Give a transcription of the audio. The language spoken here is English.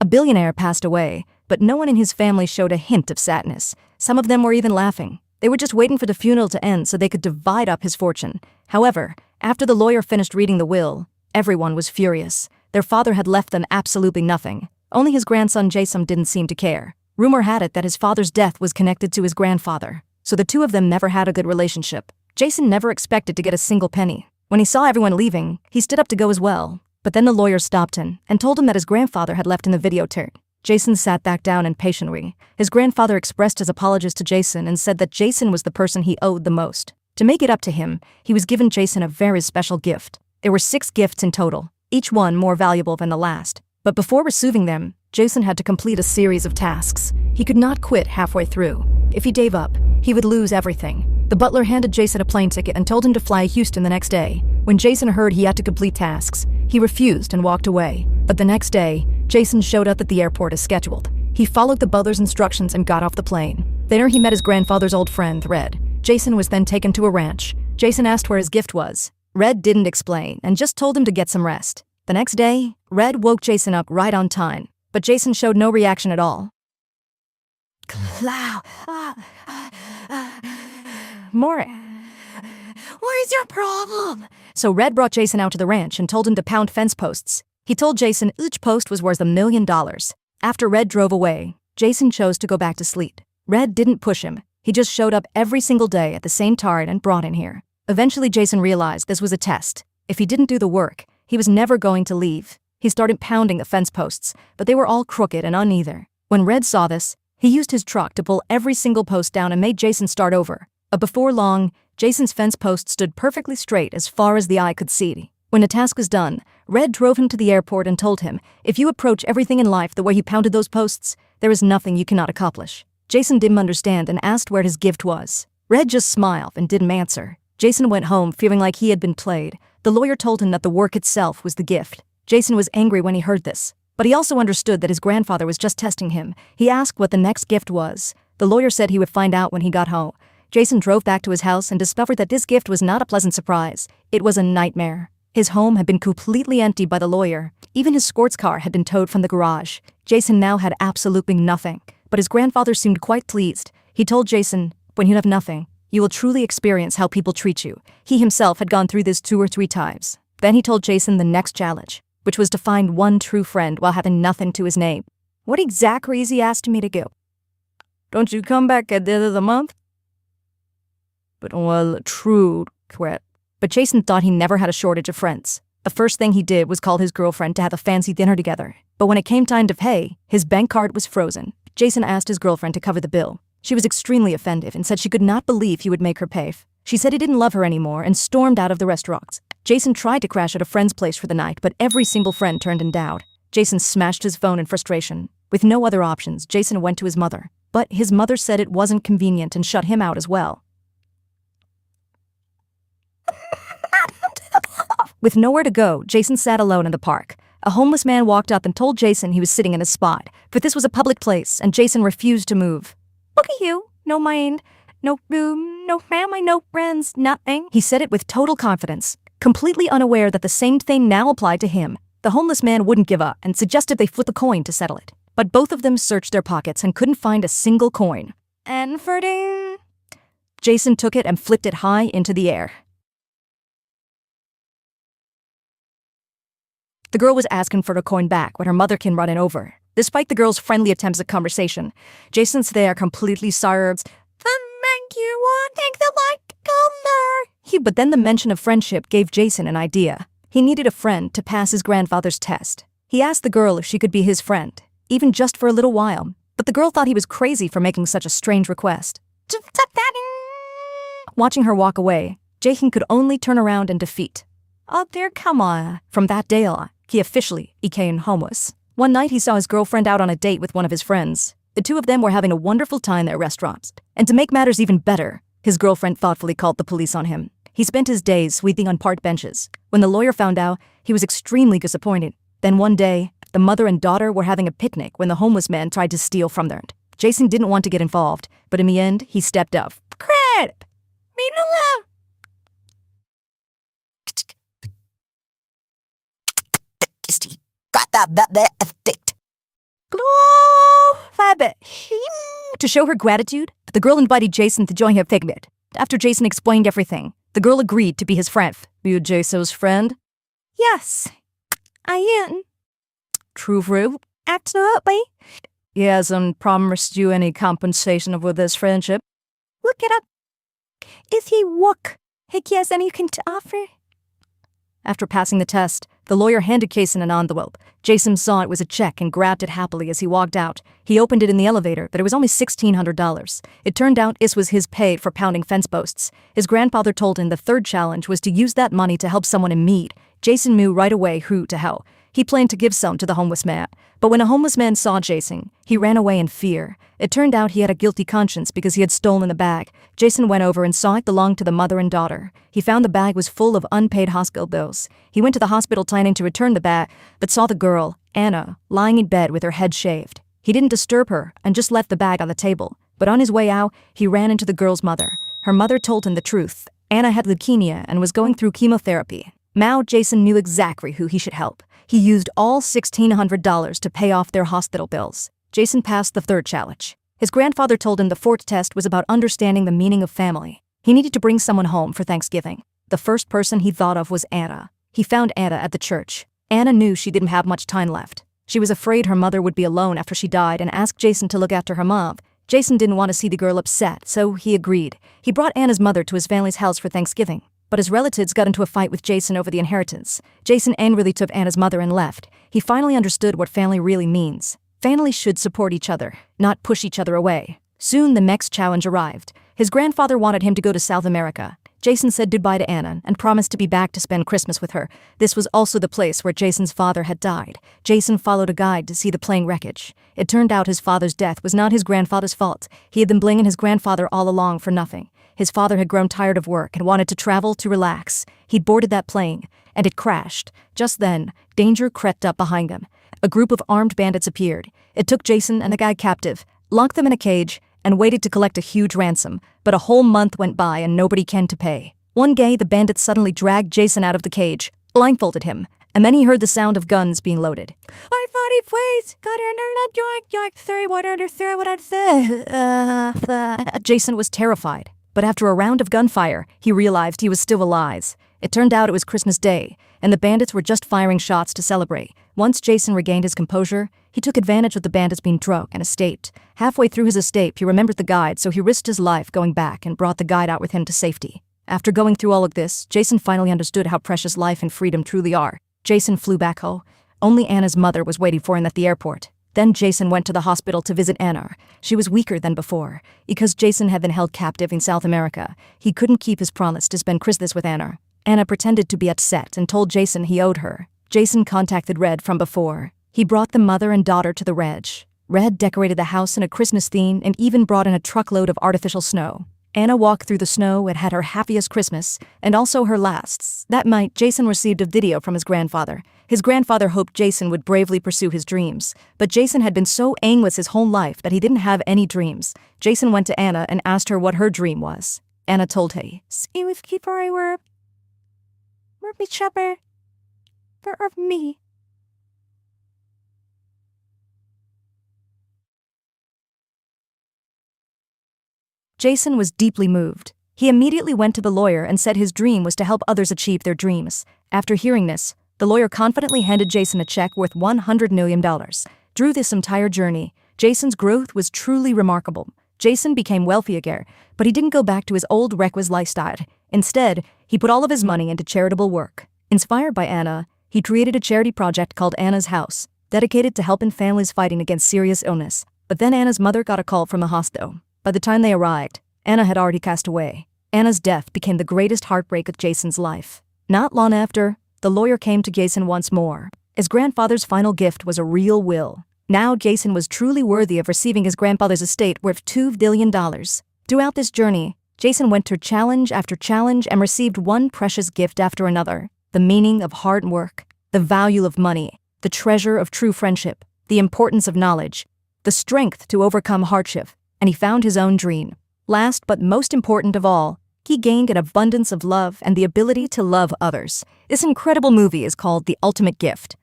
A billionaire passed away, but no one in his family showed a hint of sadness. Some of them were even laughing. They were just waiting for the funeral to end so they could divide up his fortune. However, after the lawyer finished reading the will, everyone was furious. Their father had left them absolutely nothing. Only his grandson Jason didn't seem to care. Rumor had it that his father's death was connected to his grandfather, so the two of them never had a good relationship. Jason never expected to get a single penny. When he saw everyone leaving, he stood up to go as well. But then the lawyer stopped him and told him that his grandfather had left in the video tape. Jason sat back down impatiently. His grandfather expressed his apologies to Jason and said that Jason was the person he owed the most. To make it up to him, he was given Jason a very special gift. There were 6 gifts in total, each one more valuable than the last. But before receiving them, Jason had to complete a series of tasks. He could not quit halfway through. If he gave up, he would lose everything. The butler handed Jason a plane ticket and told him to fly Houston the next day. When Jason heard he had to complete tasks, he refused and walked away. But the next day, Jason showed up at the airport as scheduled. He followed the butler's instructions and got off the plane. There he met his grandfather's old friend, Red. Jason was then taken to a ranch. Jason asked where his gift was. Red didn't explain and just told him to get some rest. The next day, Red woke Jason up right on time, but Jason showed no reaction at all. More. What is your problem? So Red brought Jason out to the ranch and told him to pound fence posts. He told Jason each post was worth $1 million. After Red drove away, Jason chose to go back to sleep. Red didn't push him. He just showed up every single day at the same time and brought him here. Eventually, Jason realized this was a test. If he didn't do the work, he was never going to leave. He started pounding the fence posts, but they were all crooked and uneven. When Red saw this, he used his truck to pull every single post down and made Jason start over. But before long, Jason's fence post stood perfectly straight as far as the eye could see. When the task was done, Red drove him to the airport and told him, if you approach everything in life the way he pounded those posts, there is nothing you cannot accomplish. Jason didn't understand and asked where his gift was. Red just smiled and didn't answer. Jason went home feeling like he had been played. The lawyer told him that the work itself was the gift. Jason was angry when he heard this, but he also understood that his grandfather was just testing him. He asked what the next gift was. The lawyer said he would find out when he got home. Jason drove back to his house and discovered that this gift was not a pleasant surprise. It was a nightmare. His home had been completely emptied by the lawyer. Even his sports car had been towed from the garage. Jason now had absolutely nothing, but his grandfather seemed quite pleased. He told Jason, when you have nothing, you will truly experience how people treat you. He himself had gone through this 2 or 3 times. Then he told Jason the next challenge, which was to find one true friend while having nothing to his name. What exactly is he asking me to do? Don't you come back at the end of the month? But true threat. But Jason thought he never had a shortage of friends. The first thing he did was call his girlfriend to have a fancy dinner together. But when it came time to pay, his bank card was frozen. Jason asked his girlfriend to cover the bill. She was extremely offended and said she could not believe he would make her pay. She said he didn't love her anymore and stormed out of the restaurant. Jason tried to crash at a friend's place for the night, but every single friend turned him down. Jason smashed his phone in frustration. With no other options, Jason went to his mother. But his mother said it wasn't convenient and shut him out as well. With nowhere to go, Jason sat alone in the park. A homeless man walked up and told Jason he was sitting in his spot, but this was a public place and Jason refused to move. Look at you, no mind, no room, no family, no friends, nothing. He said it with total confidence, completely unaware that the same thing now applied to him. The homeless man wouldn't give up and suggested they flip a coin to settle it. But both of them searched their pockets and couldn't find a single coin. And for ding! Jason took it and flipped it high into the air. The girl was asking for her coin back when her mother came running over. Despite the girl's friendly attempts at conversation, Jason's there completely sorrowed. Thank you, take the light color. But then the mention of friendship gave Jason an idea. He needed a friend to pass his grandfather's test. He asked the girl if she could be his friend, even just for a little while. But the girl thought he was crazy for making such a strange request. Watching her walk away, Jason could only turn around in defeat. Oh dear, come on. From that day on, he officially became homeless. One night he saw his girlfriend out on a date with one of his friends. The two of them were having a wonderful time at restaurants. And to make matters even better, his girlfriend thoughtfully called the police on him. He spent his days sweeping on park benches. When the lawyer found out, he was extremely disappointed. Then one day, the mother and daughter were having a picnic when the homeless man tried to steal from them. Jason didn't want to get involved, but in the end, he stepped up. Crap! Me alone! Got that rabbit. To show her gratitude, the girl invited Jason to join her picnic. After Jason explained everything, the girl agreed to be his friend. You Jason's friend? Yes, I am. True. Absolutely. He hasn't promised you any compensation for this friendship. Look it up. Is he what? He has anything to offer? After passing the test, the lawyer handed Jason an envelope. Jason saw it was a check and grabbed it happily as he walked out. He opened it in the elevator, but it was only $1,600. It turned out this was his pay for pounding fence posts. His grandfather told him the third challenge was to use that money to help someone in need. Jason knew right away who to help. He planned to give some to the homeless man. But when a homeless man saw Jason, he ran away in fear. It turned out he had a guilty conscience because he had stolen the bag. Jason went over and saw it belonged to the mother and daughter. He found the bag was full of unpaid hospital bills. He went to the hospital planning to return the bag, but saw the girl, Anna, lying in bed with her head shaved. He didn't disturb her and just left the bag on the table. But on his way out, he ran into the girl's mother. Her mother told him the truth. Anna had leukemia and was going through chemotherapy. Now Jason knew exactly who he should help. He used all $1,600 to pay off their hospital bills. Jason passed the third challenge. His grandfather told him the fourth test was about understanding the meaning of family. He needed to bring someone home for Thanksgiving. The first person he thought of was Anna. He found Anna at the church. Anna knew she didn't have much time left. She was afraid her mother would be alone after she died and asked Jason to look after her mom. Jason didn't want to see the girl upset, so he agreed. He brought Anna's mother to his family's house for Thanksgiving. But his relatives got into a fight with Jason over the inheritance. Jason angrily took Anna's mother and left. He finally understood what family really means. Families should support each other, not push each other away. Soon the next challenge arrived. His grandfather wanted him to go to South America. Jason said goodbye to Anna and promised to be back to spend Christmas with her. This was also the place where Jason's father had died. Jason followed a guide to see the plane wreckage. It turned out his father's death was not his grandfather's fault. He had been blaming his grandfather all along for nothing. His father had grown tired of work and wanted to travel to relax. He'd boarded that plane, and it crashed. Just then, danger crept up behind them. A group of armed bandits appeared. It took Jason and the guy captive, locked them in a cage, and waited to collect a huge ransom. But a whole month went by and nobody came to pay. One day, the bandits suddenly dragged Jason out of the cage, blindfolded him, and then he heard the sound of guns being loaded. Jason was terrified. But after a round of gunfire, he realized he was still alive. It turned out it was Christmas Day, and the bandits were just firing shots to celebrate. Once Jason regained his composure, he took advantage of the bandits being drunk and escaped. Halfway through his escape, he remembered the guide, so he risked his life going back and brought the guide out with him to safety. After going through all of this, Jason finally understood how precious life and freedom truly are. Jason flew back home. Only Anna's mother was waiting for him at the airport. Then Jason went to the hospital to visit Anna. She was weaker than before. Because Jason had been held captive in South America, he couldn't keep his promise to spend Christmas with Anna. Anna pretended to be upset and told Jason he owed her. Jason contacted Red from before. He brought the mother and daughter to the ranch. Red decorated the house in a Christmas theme and even brought in a truckload of artificial snow. Anna walked through the snow and had her happiest Christmas, and also her last. That night, Jason received a video from his grandfather. His grandfather hoped Jason would bravely pursue his dreams, but Jason had been so aimless his whole life that he didn't have any dreams. Jason went to Anna and asked her what her dream was. Anna told him, me. Jason was deeply moved. He immediately went to the lawyer and said his dream was to help others achieve their dreams. After hearing this, the lawyer confidently handed Jason a check worth $100 million. Through this entire journey, Jason's growth was truly remarkable. Jason became wealthy again, but he didn't go back to his old reckless lifestyle. Instead, he put all of his money into charitable work. Inspired by Anna, he created a charity project called Anna's House, dedicated to helping families fighting against serious illness. But then Anna's mother got a call from the hospital. By the time they arrived, Anna had already passed away. Anna's death became the greatest heartbreak of Jason's life. Not long after, the lawyer came to Jason once more. His grandfather's final gift was a real will. Now Jason was truly worthy of receiving his grandfather's estate worth $2 billion. Throughout this journey, Jason went through challenge after challenge and received one precious gift after another. The meaning of hard work, the value of money, the treasure of true friendship, the importance of knowledge, the strength to overcome hardship, and he found his own dream. Last but most important of all, he gained an abundance of love and the ability to love others. This incredible movie is called The Ultimate Gift.